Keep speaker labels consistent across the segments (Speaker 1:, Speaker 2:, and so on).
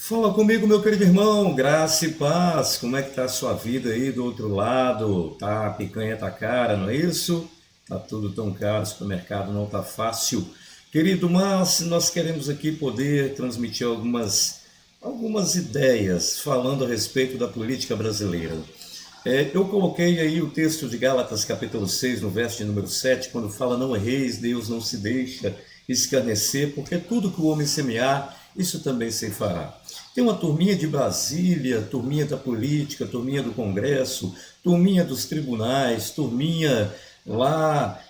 Speaker 1: Fala comigo, meu querido irmão, graça e paz. Como é que tá a sua vida aí do outro lado? Tá, a picanha tá cara, não é isso? Tá tudo tão caro, o supermercado não tá fácil. Querido, mas nós queremos aqui poder transmitir algumas ideias falando a respeito da política brasileira. Eu coloquei aí o texto de Gálatas capítulo 6, no verso de número 7, quando fala: não erreis, Deus não se deixa escarnecer, porque tudo que o homem semear, isso também se fará. Tem uma turminha de Brasília, turminha da política, turminha do Congresso, turminha dos tribunais, turminha lá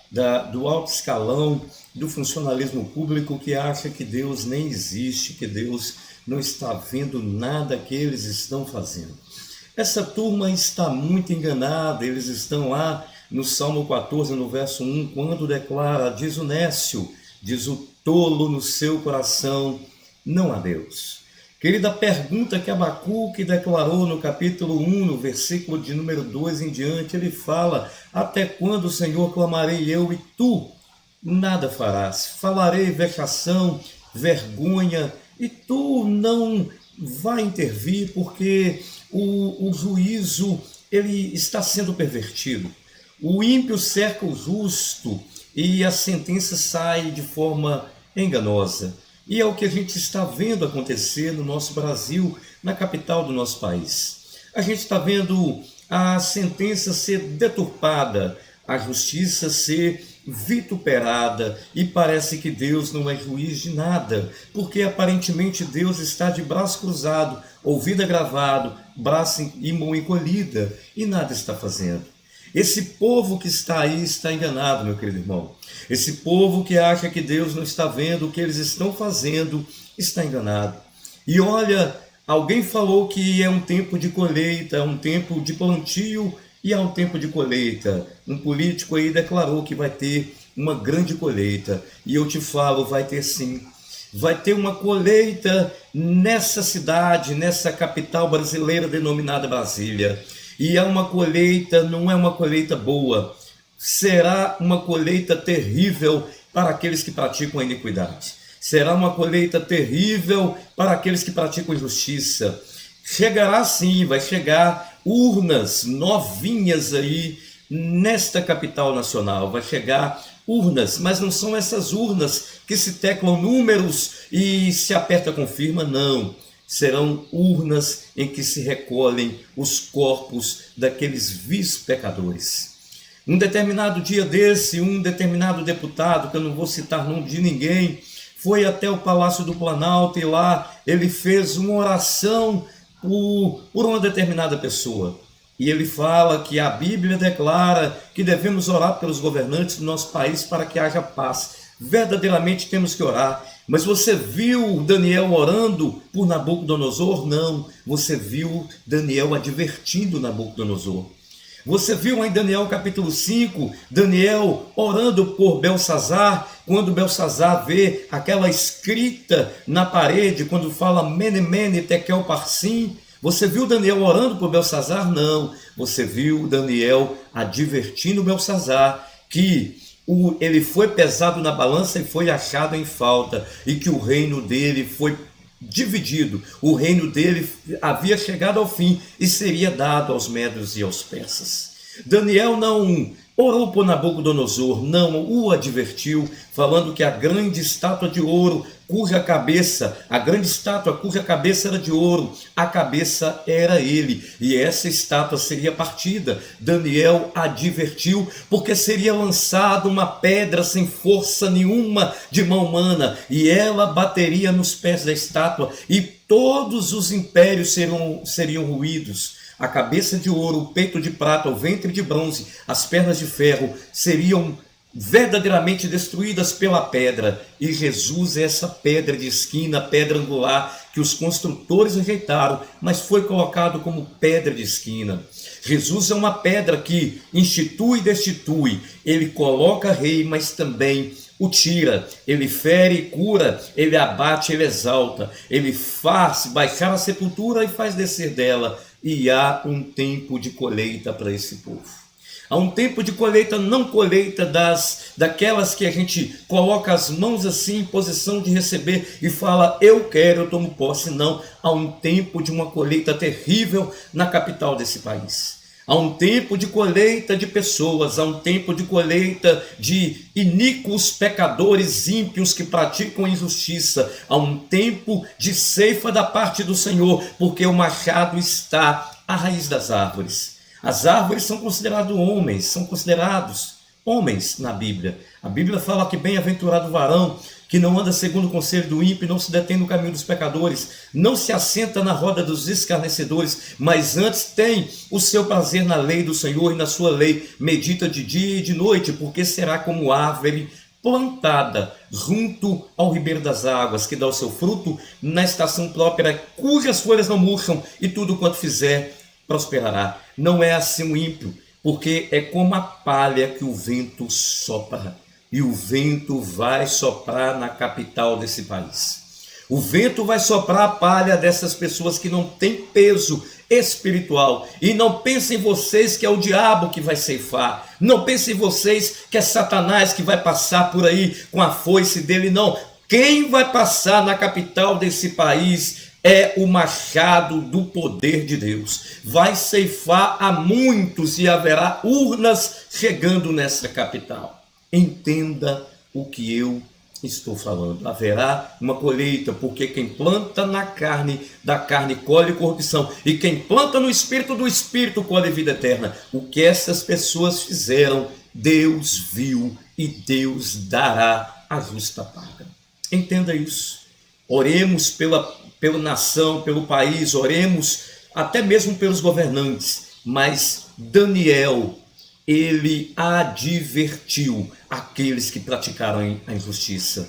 Speaker 1: do alto escalão do funcionalismo público, que acha que Deus nem existe, que Deus não está vendo nada que eles estão fazendo. Essa turma está muito enganada. Eles estão lá no Salmo 14, no verso 1, quando declara: diz o nécio, diz o tolo no seu coração, não há Deus. Querida, a pergunta que Abacuque declarou no capítulo 1, no versículo de número 2 em diante, ele fala: até quando, Senhor, clamarei eu e tu nada farás? Falarei vexação, vergonha, e tu não vai intervir, porque o juízo ele está sendo pervertido. O ímpio cerca o justo e a sentença sai de forma enganosa. E é o que a gente está vendo acontecer no nosso Brasil, na capital do nosso país. A gente está vendo a sentença ser deturpada, a justiça ser vituperada, e parece que Deus não é juiz de nada, porque aparentemente Deus está de braço cruzado, ouvido agravado, braço e mão encolhida, e nada está fazendo. Esse povo que está aí está enganado, meu querido irmão. Esse povo que acha que Deus não está vendo o que eles estão fazendo, está enganado. E olha, alguém falou que é um tempo de colheita, é um tempo de plantio e é um tempo de colheita. Um político aí declarou que vai ter uma grande colheita. E eu te falo, vai ter sim. Vai ter uma colheita nessa cidade, nessa capital brasileira denominada Brasília. E é uma colheita, não é uma colheita boa. Será uma colheita terrível para aqueles que praticam a iniquidade. Será uma colheita terrível para aqueles que praticam injustiça. Chegará sim, vai chegar urnas novinhas aí nesta capital nacional. Vai chegar urnas, mas não são essas urnas que se teclam números e se aperta confirma, não. Serão urnas em que se recolhem os corpos daqueles vis pecadores. Um determinado dia desse, um determinado deputado, que eu não vou citar nome de ninguém, foi até o Palácio do Planalto e lá ele fez uma oração por uma determinada pessoa. E ele fala que a Bíblia declara que devemos orar pelos governantes do nosso país para que haja paz. Verdadeiramente temos que orar. Mas você viu Daniel orando por Nabucodonosor? Não. Você viu Daniel advertindo Nabucodonosor. Você viu em Daniel capítulo 5, Daniel orando por Belsazar, quando Belsazar vê aquela escrita na parede, quando fala Mene, Mene, Tekel, Parsim. Você viu Daniel orando por Belsazar? Não. Você viu Daniel advertindo Belsazar que ele foi pesado na balança e foi achado em falta, e que o reino dele foi dividido, o reino dele havia chegado ao fim e seria dado aos medos e aos persas. Daniel não orou por Nabucodonosor, não o advertiu, falando que a grande estátua de ouro, a grande estátua cuja cabeça era de ouro, a cabeça era ele, e essa estátua seria partida. Daniel advertiu, porque seria lançada uma pedra sem força nenhuma de mão humana, e ela bateria nos pés da estátua, e todos os impérios seriam ruídos. A cabeça de ouro, o peito de prata, o ventre de bronze, as pernas de ferro seriam verdadeiramente destruídas pela pedra. E Jesus é essa pedra de esquina, pedra angular, que os construtores rejeitaram, mas foi colocado como pedra de esquina. Jesus é uma pedra que institui e destitui. Ele coloca rei, mas também o tira. Ele fere e cura, ele abate, ele exalta. Ele faz baixar a sepultura e faz descer dela. E há um tempo de colheita para esse povo. Há um tempo de colheita, não colheita daquelas que a gente coloca as mãos assim em posição de receber e fala, eu quero, eu tomo posse. Não, há um tempo de uma colheita terrível na capital desse país. Há um tempo de colheita de pessoas, há um tempo de colheita de iníquos pecadores ímpios que praticam injustiça. Há um tempo de ceifa da parte do Senhor, porque o machado está à raiz das árvores. As árvores são considerados homens na Bíblia. A Bíblia fala que bem-aventurado o varão que não anda segundo o conselho do ímpio, não se detém no caminho dos pecadores, não se assenta na roda dos escarnecedores, mas antes tem o seu prazer na lei do Senhor e na sua lei medita de dia e de noite, porque será como árvore plantada junto ao ribeiro das águas, que dá o seu fruto na estação própria, cujas folhas não murcham, e tudo quanto fizer prosperará. Não é assim o ímpio, porque é como a palha que o vento sopra, e o vento vai soprar na capital desse país. O vento vai soprar a palha dessas pessoas que não têm peso espiritual. E não pensem vocês que é o diabo que vai ceifar. Não pensem vocês que é Satanás que vai passar por aí com a foice dele. Não. Quem vai passar na capital desse país é o machado do poder de Deus. Vai ceifar a muitos e haverá urnas chegando nessa capital. Entenda o que eu estou falando. Haverá uma colheita, porque quem planta na carne, da carne colhe corrupção, e quem planta no espírito, do espírito colhe vida eterna. O que essas pessoas fizeram, Deus viu e Deus dará a justa paga. Entenda isso. Oremos pela nação, pelo país, oremos até mesmo pelos governantes, mas Daniel, ele advertiu aqueles que praticaram a injustiça.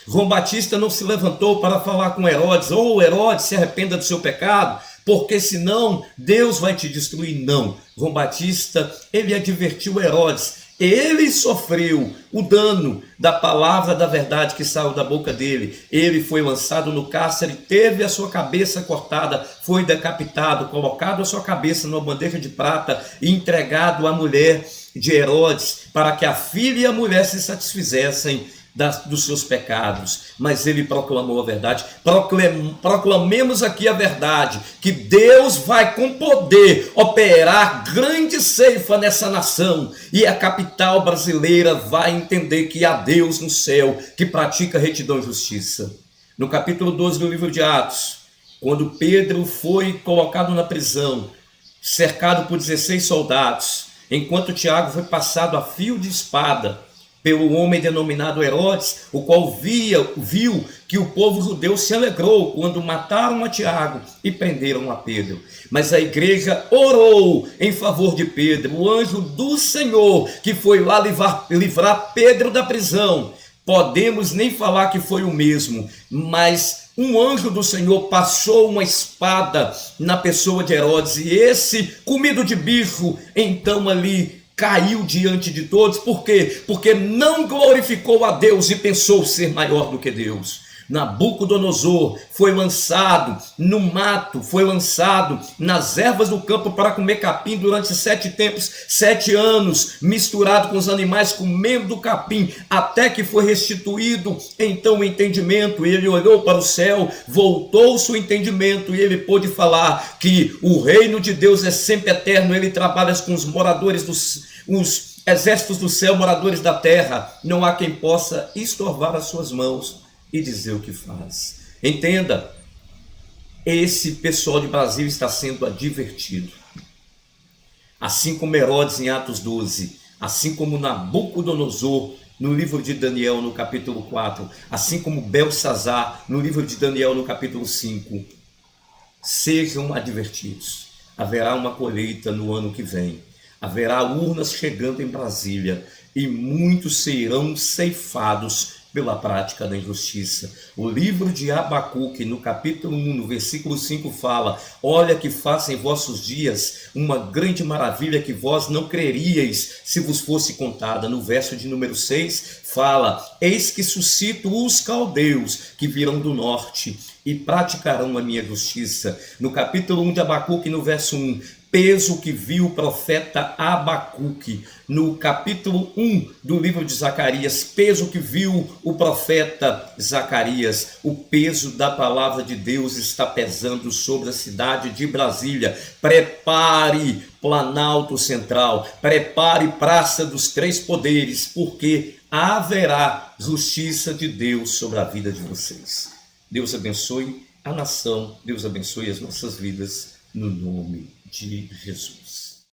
Speaker 1: João Batista não se levantou para falar com Herodes, Herodes, se arrependa do seu pecado, porque senão Deus vai te destruir. Não, João Batista, ele advertiu Herodes. Ele sofreu o dano da palavra da verdade que saiu da boca dele. Ele foi lançado no cárcere, teve a sua cabeça cortada, foi decapitado, colocado a sua cabeça numa bandeja de prata e entregado à mulher de Herodes, para que a filha e a mulher se satisfizessem dos seus pecados. Mas ele proclamou a verdade. Proclamemos aqui a verdade, que Deus vai com poder operar grande ceifa nessa nação, e a capital brasileira vai entender que há Deus no céu que pratica retidão e justiça. No capítulo 12 do livro de Atos, quando Pedro foi colocado na prisão, cercado por 16 soldados, enquanto Tiago foi passado a fio de espada pelo homem denominado Herodes, o qual viu que o povo judeu se alegrou quando mataram a Tiago e prenderam a Pedro. Mas a igreja orou em favor de Pedro. O anjo do Senhor que foi lá livrar Pedro da prisão, podemos nem falar que foi o mesmo, mas um anjo do Senhor passou uma espada na pessoa de Herodes, e esse comido de bicho então ali caiu diante de todos. Por quê? Porque não glorificou a Deus e pensou ser maior do que Deus. Nabucodonosor foi lançado no mato, foi lançado nas ervas do campo para comer capim durante 7 tempos, 7 anos, misturado com os animais, comendo do capim, até que foi restituído então o entendimento. Ele olhou para o céu, voltou-se o entendimento, e ele pôde falar que o reino de Deus é sempre eterno. Ele trabalha com os moradores os exércitos do céu, moradores da terra. Não há quem possa estorvar as suas mãos e dizer o que faz. Entenda, esse pessoal de Brasília está sendo advertido. Assim como Herodes em Atos 12, assim como Nabucodonosor no livro de Daniel no capítulo 4, assim como Belsazar no livro de Daniel no capítulo 5, sejam advertidos. Haverá uma colheita no ano que vem. Haverá urnas chegando em Brasília, e muitos serão ceifados pela prática da injustiça. O livro de Abacuque, no capítulo 1, no versículo 5, fala: olha que faço em vossos dias uma grande maravilha que vós não creríeis se vos fosse contada. No verso de número 6 fala: eis que suscito os caldeus que virão do norte e praticarão a minha justiça. No capítulo 1 de Abacuque, no verso 1, peso que viu o profeta Abacuque no capítulo 1 do livro de Zacarias, peso que viu o profeta Zacarias. O peso da palavra de Deus está pesando sobre a cidade de Brasília. Prepare Planalto Central, prepare Praça dos Três Poderes, porque haverá justiça de Deus sobre a vida de vocês. Deus abençoe a nação, Deus abençoe as nossas vidas, no nome de Jesus.